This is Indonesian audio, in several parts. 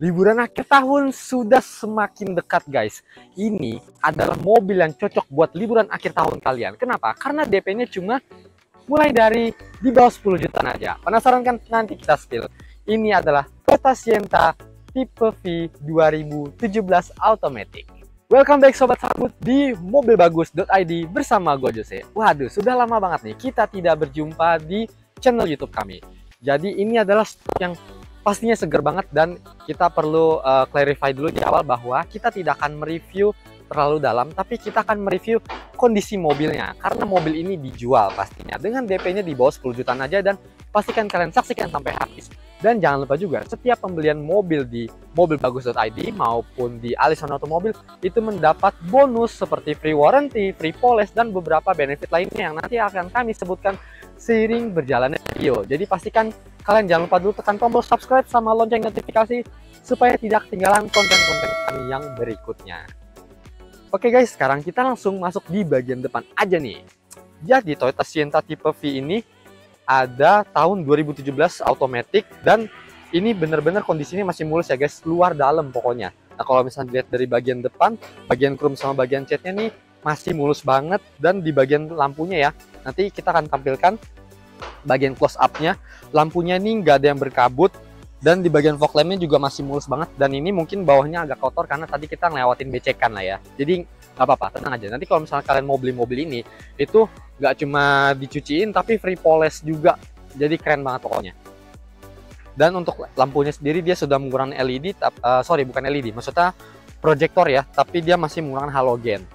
Liburan akhir tahun sudah semakin dekat guys. Ini adalah mobil yang cocok buat liburan akhir tahun kalian. Kenapa? Karena DP-nya cuma mulai dari di bawah 10 jutaan aja. Penasaran kan? Nanti kita spill. Ini adalah Toyota Sienta tipe V 2017 Automatic. Welcome back Sobat Sabut di mobilbagus.id bersama gue Jose. Waduh, sudah lama banget nih kita tidak berjumpa di channel YouTube kami. Jadi ini adalah stok yang pastinya seger banget dan kita perlu clarify dulu di awal bahwa kita tidak akan mereview terlalu dalam, tapi kita akan mereview kondisi mobilnya karena mobil ini dijual pastinya dengan DP-nya di bawah 10 jutaan aja, dan pastikan kalian saksikan sampai habis. Dan jangan lupa juga setiap pembelian mobil di mobilbagus.id maupun di Alison Automobil itu mendapat bonus seperti free warranty, free polish, dan beberapa benefit lainnya yang nanti akan kami sebutkan seiring berjalannya video. Jadi pastikan kalian jangan lupa dulu tekan tombol subscribe sama lonceng notifikasi supaya tidak ketinggalan konten-konten kami yang berikutnya. Oke guys, sekarang kita langsung masuk di bagian depan aja nih. Jadi Toyota Sienta tipe V ini ada tahun 2017 automatic, dan ini bener-bener kondisinya masih mulus ya guys, luar dalam pokoknya. Nah kalau misalnya dilihat dari bagian depan, bagian krom sama bagian catnya nih masih mulus banget, dan di bagian lampunya ya, nanti kita akan tampilkan bagian close up-nya. Lampunya ini nggak ada yang berkabut, dan di bagian fog lamp-nya juga masih mulus banget. Dan ini mungkin bawahnya agak kotor karena tadi kita ngelewatin becekan lah ya, jadi nggak apa-apa, tenang aja. Nanti kalau misalnya kalian mau beli mobil ini, itu nggak cuma dicuciin tapi free polish juga, jadi keren banget pokoknya. Dan untuk lampunya sendiri dia sudah menggunakan LED, bukan LED, maksudnya proyektor ya, tapi dia masih menggunakan halogen.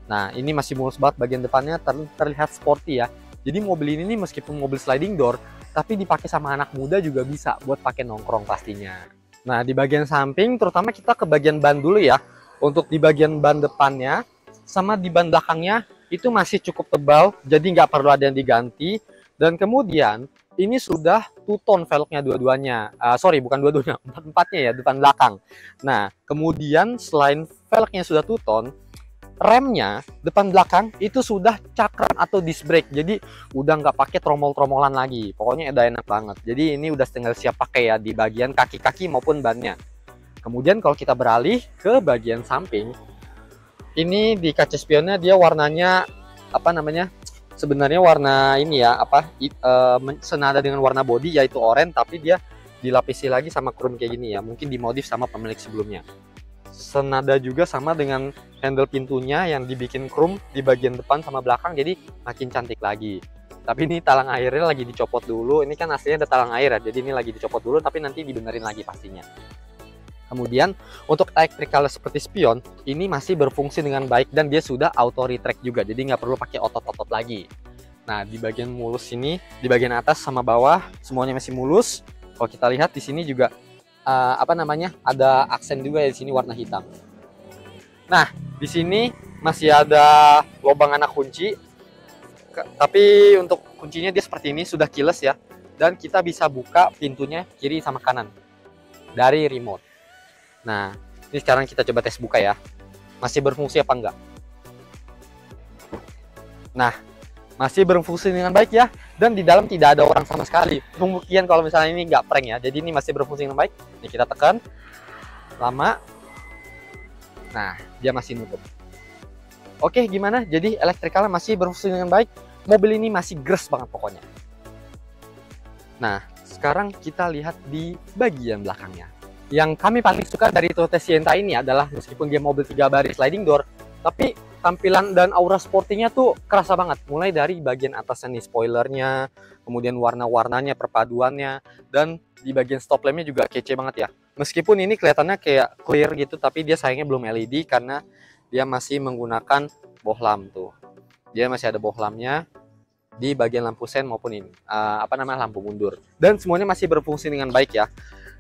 Nah ini masih mulus banget, bagian depannya terlihat sporty ya. Jadi mobil ini nih meskipun mobil sliding door, tapi dipakai sama anak muda juga bisa buat pakai nongkrong pastinya. Nah di bagian samping, terutama kita ke bagian ban dulu ya. Untuk di bagian ban depannya sama di ban belakangnya itu masih cukup tebal, jadi nggak perlu ada yang diganti. Dan kemudian ini sudah two-tone velgnya dua-duanya, bukan dua-duanya, empatnya ya, depan belakang. Nah kemudian selain velgnya sudah two-tone, remnya depan belakang itu sudah cakram atau disc brake, jadi udah nggak pakai tromol-tromolan lagi. Pokoknya udah enak banget. Jadi ini udah tinggal siap pakai ya di bagian kaki-kaki maupun bannya. Kemudian kalau kita beralih ke bagian samping, ini di kaca spionnya dia warnanya apa namanya? Sebenarnya warna ini ya, senada dengan warna body yaitu oranye, tapi dia dilapisi lagi sama chrome kayak gini ya. Mungkin dimodif sama pemilik sebelumnya. Senada juga sama dengan handle pintunya yang dibikin chrome di bagian depan sama belakang, jadi makin cantik lagi. Tapi ini talang airnya lagi dicopot dulu. Ini kan aslinya ada talang air ya, jadi ini lagi dicopot dulu, tapi nanti dibenerin lagi pastinya. Kemudian untuk electrical seperti spion ini masih berfungsi dengan baik, dan dia sudah auto retract juga, jadi nggak perlu pakai otot-otot lagi. Nah di bagian mulus ini, di bagian atas sama bawah semuanya masih mulus. Kalau kita lihat di sini juga ada aksen juga ya, di sini warna hitam. Nah di sini masih ada lubang anak kunci, tapi untuk kuncinya dia seperti ini, sudah keyless ya, dan kita bisa buka pintunya kiri sama kanan dari remote. Nah, ini sekarang kita coba tes buka ya. Masih berfungsi apa enggak? Nah, masih berfungsi dengan baik ya. Dan di dalam tidak ada orang sama sekali. Pembuktian kalau misalnya ini nggak prank ya. Jadi ini masih berfungsi dengan baik. Ini kita tekan. Lama. Nah, dia masih nutup. Oke, gimana? Jadi elektrikalnya masih berfungsi dengan baik. Mobil ini masih gres banget pokoknya. Nah, sekarang kita lihat di bagian belakangnya. Yang kami paling suka dari Toyota Sienta ini adalah meskipun dia mobil 3 baris sliding door, tapi tampilan dan aura sportinya tuh kerasa banget. Mulai dari bagian atasnya nih, spoilernya, kemudian warna-warnanya, perpaduannya, dan di bagian stop lampnya juga kece banget ya. Meskipun ini kelihatannya kayak clear gitu, tapi dia sayangnya belum LED karena dia masih menggunakan bohlam tuh. Dia masih ada bohlamnya di bagian lampu sen maupun ini, lampu mundur. Dan semuanya masih berfungsi dengan baik ya.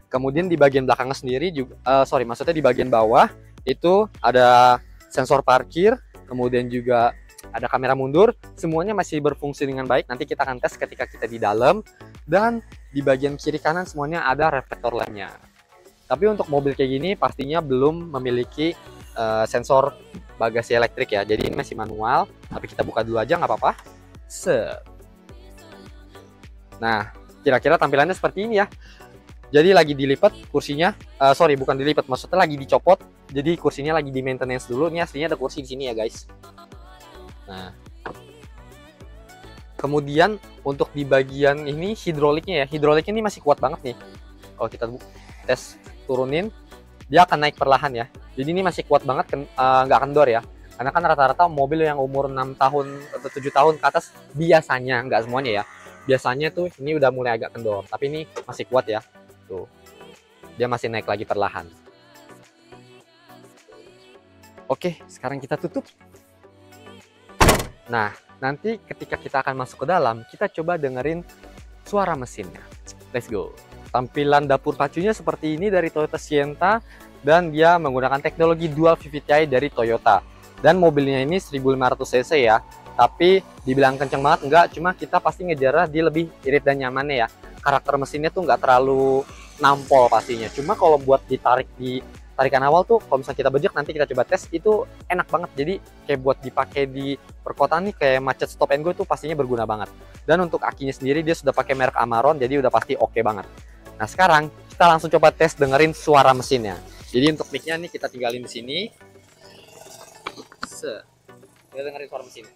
Kemudian di bagian belakangnya sendiri juga, maksudnya di bagian bawah itu ada sensor parkir, kemudian juga ada kamera mundur, semuanya masih berfungsi dengan baik. Nanti kita akan tes ketika kita di dalam. Dan di bagian kiri kanan semuanya ada reflektor lainnya. Tapi untuk mobil kayak gini pastinya belum memiliki sensor bagasi elektrik ya. Jadi ini masih manual, tapi kita buka dulu aja nggak apa-apa. Nah, kira-kira tampilannya seperti ini ya. Jadi lagi dilipat kursinya, sorry bukan dilipat, maksudnya lagi dicopot. Jadi kursinya lagi di maintenance dulu. Ini aslinya ada kursi di sini ya guys. Nah, kemudian untuk di bagian ini hidroliknya ya, hidroliknya ini masih kuat banget nih. Kalau kita tes turunin, dia akan naik perlahan ya. Jadi ini masih kuat banget, nggak kendor ya. Karena kan rata-rata mobil yang umur 6 tahun atau 7 tahun ke atas biasanya, nggak semuanya ya, biasanya tuh ini udah mulai agak kendor. Tapi ini masih kuat ya. Tuh, dia masih naik lagi perlahan. Oke, sekarang kita tutup. Nah, nanti ketika kita akan masuk ke dalam, kita coba dengerin suara mesinnya. Let's go. Tampilan dapur pacunya seperti ini dari Toyota Sienta, dan dia menggunakan teknologi dual VVT-i dari Toyota. Dan mobilnya ini 1500 cc ya, tapi dibilang kenceng banget enggak, cuma kita pasti ngejar dia lebih irit dan nyamannya ya. Karakter mesinnya tuh nggak terlalu nampol pastinya, cuma kalau buat ditarik di tarikan awal tuh, kalau misalnya kita bejek, nanti kita coba tes, itu enak banget. Jadi kayak buat dipakai di perkotaan nih, kayak macet stop and go itu pastinya berguna banget. Dan untuk akinya sendiri dia sudah pakai merek Amaron, jadi udah pasti oke banget. Nah sekarang kita langsung coba tes dengerin suara mesinnya. Jadi untuk mic-nya nih kita tinggalin di sini. Kita dengerin suara mesinnya.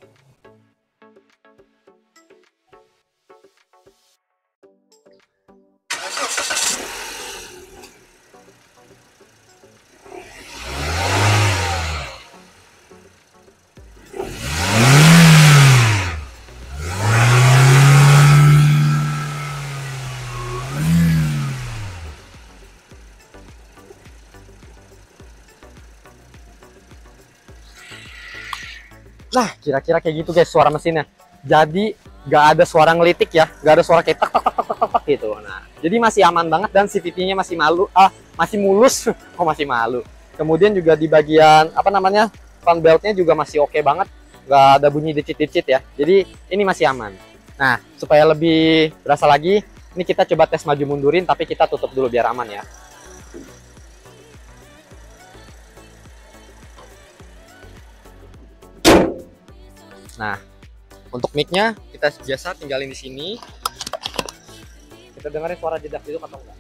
Nah, kira-kira kayak gitu guys suara mesinnya. Jadi nggak ada suara ngelitik ya, nggak ada suara kayak tak tak tak tak tak, tak gitu. Nah, jadi masih aman banget dan CVT-nya masih masih mulus. Kok masih malu? Kemudian juga di bagian apa namanya fan beltnya juga masih oke banget, nggak ada bunyi dicit-dicit ya. Jadi ini masih aman. Nah, supaya lebih berasa lagi, ini kita coba tes maju mundurin, tapi kita tutup dulu biar aman ya. Nah, untuk mic-nya kita biasa tinggalin di sini. Kita dengerin suara jedak itu atau enggak.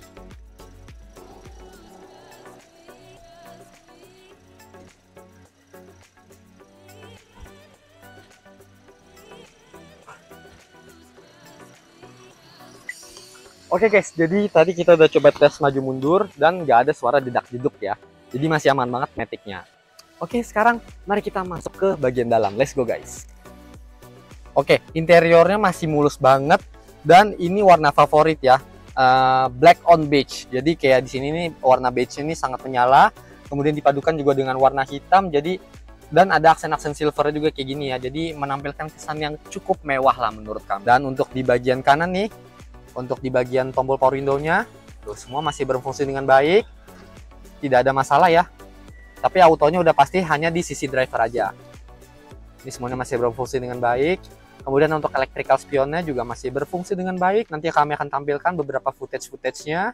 Oke guys, jadi tadi kita udah coba tes maju mundur dan nggak ada suara jedak jeduk ya. Jadi masih aman banget matic-nya. Oke, sekarang mari kita masuk ke bagian dalam. Let's go guys. Oke, interiornya masih mulus banget dan ini warna favorit ya, black on beige. Jadi kayak di sini nih warna beige ini sangat menyala, kemudian dipadukan juga dengan warna hitam. Jadi dan ada aksen-aksen silver juga kayak gini ya. Jadi menampilkan kesan yang cukup mewah lah menurut kami. Dan untuk di bagian kanan nih, untuk di bagian tombol power window-nya, tuh semua masih berfungsi dengan baik, tidak ada masalah ya. Tapi autonya udah pasti hanya di sisi driver aja. Ini semuanya masih berfungsi dengan baik. Kemudian untuk electrical spionnya juga masih berfungsi dengan baik. Nanti kami akan tampilkan beberapa footage-nya.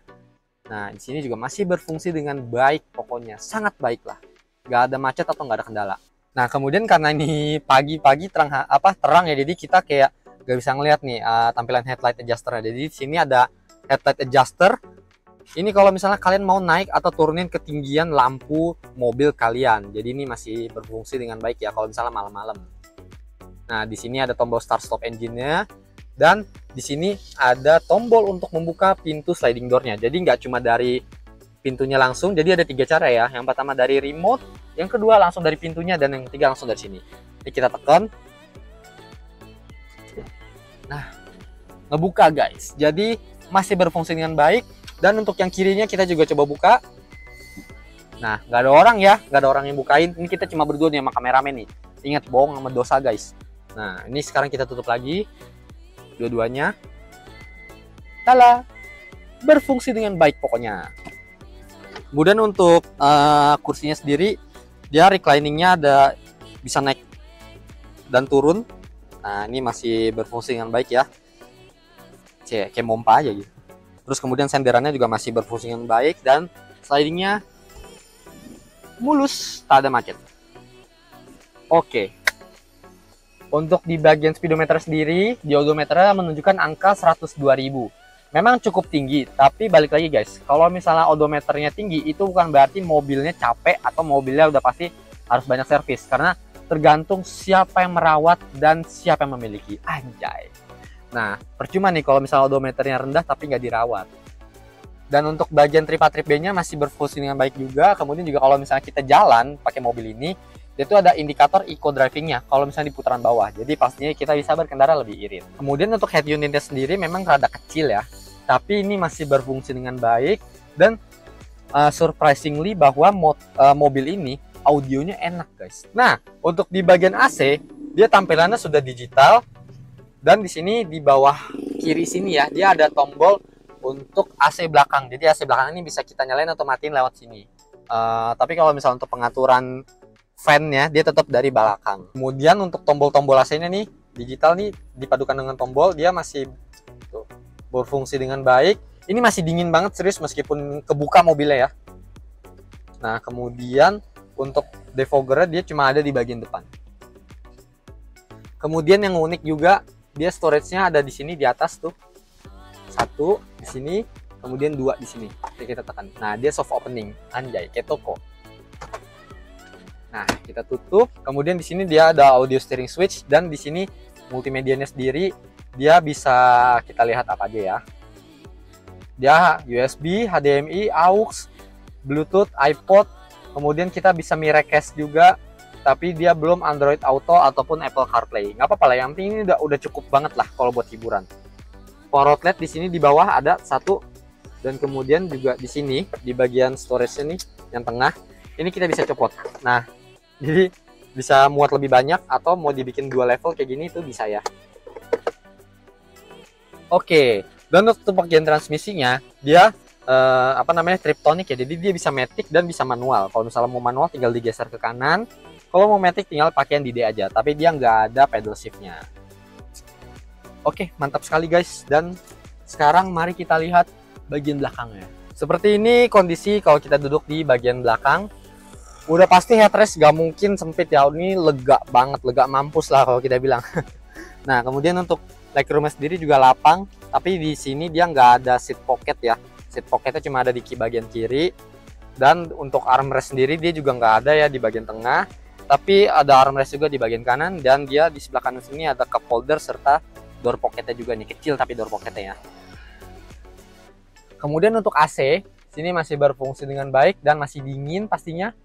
Nah, di sini juga masih berfungsi dengan baik pokoknya. Sangat baik lah. Nggak ada macet atau nggak ada kendala. Nah, kemudian karena ini pagi-pagi terang ya, jadi kita kayak nggak bisa ngeliat nih tampilan headlight adjuster-nya. Jadi di sini ada headlight adjuster. Ini kalau misalnya kalian mau naik atau turunin ketinggian lampu mobil kalian. Jadi ini masih berfungsi dengan baik ya kalau misalnya malam-malam. Nah, di sini ada tombol start stop engine-nya dan di sini ada tombol untuk membuka pintu sliding door-nya. Jadi nggak cuma dari pintunya langsung, jadi ada 3 cara ya. Yang pertama dari remote, yang kedua langsung dari pintunya, dan yang ketiga langsung dari sini. Ini kita tekan. Nah, ngebuka guys. Jadi masih berfungsi dengan baik. Dan untuk yang kirinya kita juga coba buka. Nah, nggak ada orang ya, nggak ada orang yang bukain. Ini kita cuma berdua nih sama kameramen nih. Ingat, bohong sama dosa guys. Nah, ini sekarang kita tutup lagi dua-duanya. Tala, berfungsi dengan baik pokoknya. Kemudian untuk kursinya sendiri, dia recliningnya ada bisa naik dan turun. Nah, ini masih berfungsi dengan baik ya. Kayak mompa aja gitu. Terus kemudian senderannya juga masih berfungsi dengan baik dan slidingnya mulus, tak ada macet. Oke. Untuk di bagian speedometer sendiri, di odometernya menunjukkan angka 102.000. memang cukup tinggi, tapi balik lagi guys, kalau misalnya odometernya tinggi itu bukan berarti mobilnya capek atau mobilnya udah pasti harus banyak servis, karena tergantung siapa yang merawat dan siapa yang memiliki. Anjay. Nah, percuma nih kalau misalnya odometernya rendah tapi nggak dirawat. Dan untuk bagian trip A trip B-nya masih berfungsi dengan baik juga. Kemudian juga kalau misalnya kita jalan pakai mobil ini, dia tuh ada indikator eco driving-nya kalau misalnya di putaran bawah. Jadi pastinya kita bisa berkendara lebih irit. Kemudian untuk head unit-nya sendiri memang rada kecil ya, tapi ini masih berfungsi dengan baik. Dan surprisingly bahwa mobil ini audionya enak guys. Nah, untuk di bagian AC, dia tampilannya sudah digital. Dan di sini di bawah kiri sini ya, dia ada tombol untuk AC belakang. Jadi AC belakang ini bisa kita nyalain atau matiin lewat sini. Tapi kalau misalnya untuk pengaturan fan-nya, dia tetap dari belakang. Kemudian untuk tombol-tombol AC-nya nih, digital nih, dipadukan dengan tombol, dia masih tuh, berfungsi dengan baik. Ini masih dingin banget serius meskipun kebuka mobilnya ya. Nah, kemudian untuk defogger dia cuma ada di bagian depan. Kemudian yang unik juga, dia storage-nya ada di sini di atas tuh. Satu di sini, kemudian dua di sini. Oke, kita tekan. Nah, dia soft opening, anjay, kayak toko. Nah, kita tutup. Kemudian di sini dia ada audio steering switch dan di sini multimedianya sendiri dia bisa kita lihat apa aja ya. Dia USB, HDMI, AUX, Bluetooth, iPod. Kemudian kita bisa Miracast juga, tapi dia belum Android Auto ataupun Apple CarPlay. Nggak apa-apa lah, yang penting ini udah cukup banget lah kalau buat hiburan. Power outlet di sini di bawah ada satu, dan kemudian juga di sini di bagian storage-nya nih yang tengah ini kita bisa copot. Nah, jadi bisa muat lebih banyak atau mau dibikin dua level kayak gini itu bisa ya. Oke, dan untuk bagian transmisinya dia triptonic ya, jadi dia bisa matic dan bisa manual. Kalau misalnya mau manual tinggal digeser ke kanan, kalau mau matic tinggal pakai yang di D aja, tapi dia nggak ada pedal shift-nya. Oke, mantap sekali guys. Dan sekarang mari kita lihat bagian belakangnya. Seperti ini kondisi kalau kita duduk di bagian belakang. Udah pasti headrest gak mungkin sempit ya, ini lega banget, lega mampus lah kalau kita bilang. Nah, kemudian untuk legroomnya sendiri juga lapang, tapi di sini dia nggak ada seat pocket ya. Seat pocketnya cuma ada di bagian kiri. Dan untuk armrest sendiri dia juga nggak ada ya di bagian tengah, tapi ada armrest juga di bagian kanan. Dan dia di sebelah kanan sini ada cup holder serta door pocketnya juga nih, kecil tapi door pocketnya ya. Kemudian untuk AC sini masih berfungsi dengan baik dan masih dingin pastinya.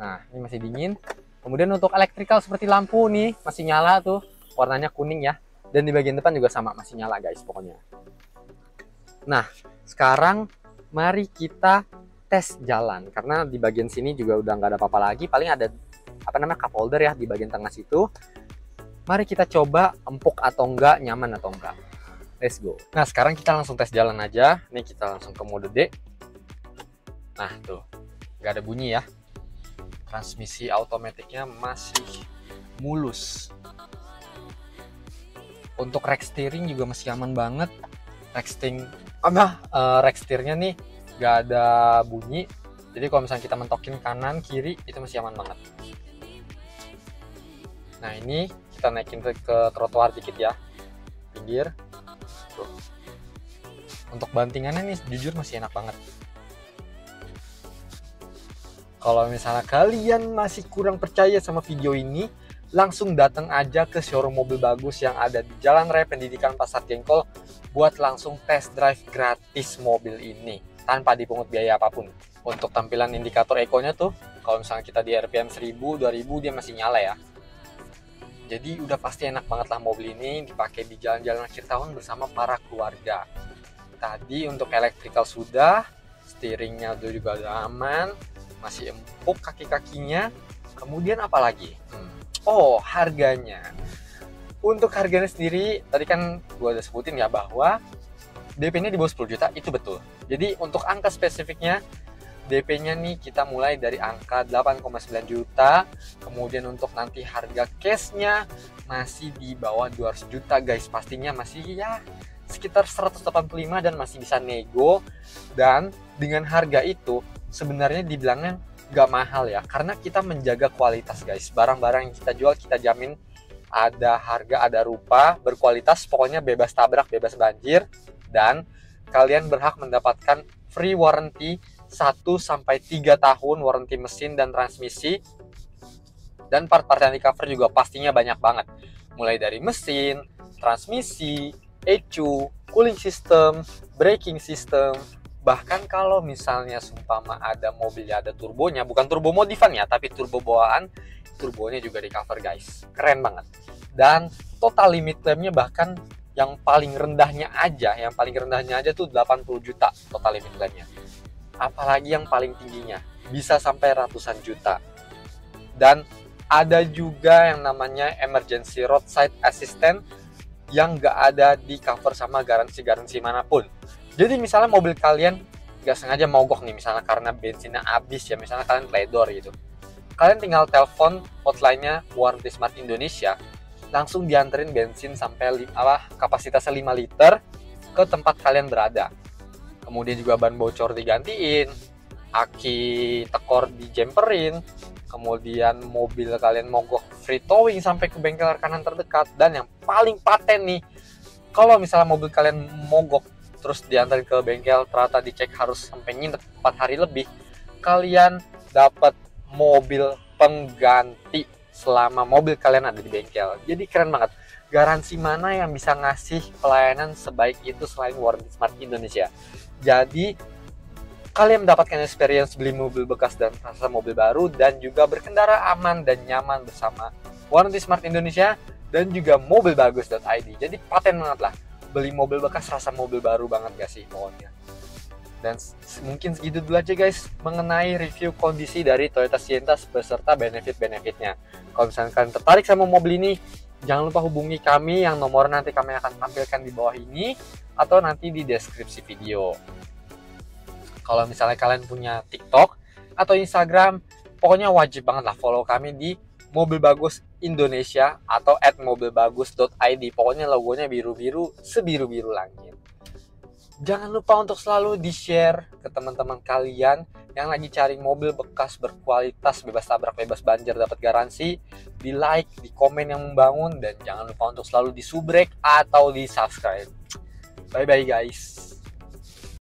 Nah, ini masih dingin. Kemudian untuk electrical seperti lampu nih masih nyala tuh, warnanya kuning ya. Dan di bagian depan juga sama, masih nyala guys pokoknya. Nah, sekarang mari kita tes jalan, karena di bagian sini juga udah nggak ada apa-apa lagi, paling ada cup holder ya di bagian tengah situ. Mari kita coba empuk atau enggak, nyaman atau enggak. Let's go. Nah, sekarang kita langsung tes jalan aja. Nih kita langsung ke mode D. Nah, tuh. Nggak ada bunyi ya. Transmisi automaticnya masih mulus. Untuk rack steering juga masih aman banget. Rack steernya nih nggak ada bunyi. Jadi kalau misalnya kita mentokin kanan, kiri, itu masih aman banget. Nah, ini kita naikin ke trotoar dikit ya, pinggir. Tuh. Untuk bantingannya nih jujur masih enak banget. Kalau misalnya kalian masih kurang percaya sama video ini, langsung datang aja ke showroom mobil bagus yang ada di Jalan Raya Pendidikan Pasar Jengkol buat langsung test drive gratis mobil ini tanpa dipungut biaya apapun. Untuk tampilan indikator eco-nya tuh, kalau misalnya kita di RPM 1000, 2000 dia masih nyala ya. Jadi udah pasti enak banget lah mobil ini dipakai di jalan-jalan akhir tahun bersama para keluarga. Tadi untuk electrical sudah, steeringnya juga udah aman, masih empuk kaki-kakinya. Kemudian apa lagi? Oh, harganya. Untuk harganya sendiri, tadi kan gua udah sebutin ya bahwa DP-nya di bawah 10 juta, itu betul. Jadi untuk angka spesifiknya, DP-nya nih kita mulai dari angka 8,9 juta. Kemudian untuk nanti harga cash-nya masih di bawah 200 juta guys. Pastinya masih ya sekitar 185 dan masih bisa nego. Dan dengan harga itu sebenarnya dibilangnya nggak mahal ya, karena kita menjaga kualitas guys. Barang-barang yang kita jual kita jamin ada harga, ada rupa, berkualitas, pokoknya bebas tabrak, bebas banjir. Dan kalian berhak mendapatkan free warranty 1-3 tahun warranty mesin dan transmisi. Dan part-part yang di cover juga pastinya banyak banget. Mulai dari mesin, transmisi, ECU, cooling system, braking system. Bahkan kalau misalnya seumpama ada mobilnya ada turbonya, bukan turbo modifan ya, tapi turbo bawaan, turbonya juga di cover guys. Keren banget. Dan total limit claimnya bahkan yang paling rendahnya aja tuh 80 juta total limit claimnya. Apalagi yang paling tingginya bisa sampai ratusan juta. Dan ada juga yang namanya emergency roadside assistant yang gak ada di cover sama garansi manapun. Jadi misalnya mobil kalian gak sengaja mogok nih, misalnya karena bensinnya habis ya, misalnya kalian teledor gitu. Kalian tinggal telepon hotline-nya Warranty Smart Indonesia, langsung dianterin bensin sampai kapasitasnya 5 liter ke tempat kalian berada. Kemudian juga ban bocor digantiin, aki tekor dijemperin, kemudian mobil kalian mogok free towing sampai ke bengkel rekanan terdekat. Dan yang paling paten nih, kalau misalnya mobil kalian mogok terus diantarin ke bengkel, ternyata dicek harus sampai nginep 4 hari lebih, kalian dapat mobil pengganti selama mobil kalian ada di bengkel. Jadi keren banget. Garansi mana yang bisa ngasih pelayanan sebaik itu selain Warranty Smart Indonesia? Jadi kalian mendapatkan experience beli mobil bekas dan rasa mobil baru, dan juga berkendara aman dan nyaman bersama Warranty Smart Indonesia dan juga mobilbagus.id. Jadi paten banget lah. Beli mobil bekas rasa mobil baru banget gak sih pokoknya. Dan mungkin segitu dulu aja guys mengenai review kondisi dari Toyota Sienna beserta benefit-benefitnya. Kalau misalkan kalian tertarik sama mobil ini, jangan lupa hubungi kami yang nomor nanti kami akan tampilkan di bawah ini atau nanti di deskripsi video. Kalau misalnya kalian punya TikTok atau Instagram, pokoknya wajib banget lah follow kami di Mobil Bagus Indonesia atau @mobilbagus.id. Pokoknya logonya biru-biru, sebiru-biru langit. Jangan lupa untuk selalu di-share ke teman-teman kalian yang lagi cari mobil bekas berkualitas, bebas tabrak, bebas banjir, dapat garansi. Di like, di komen yang membangun, dan jangan lupa untuk selalu di subrek atau di subscribe. Bye-bye guys.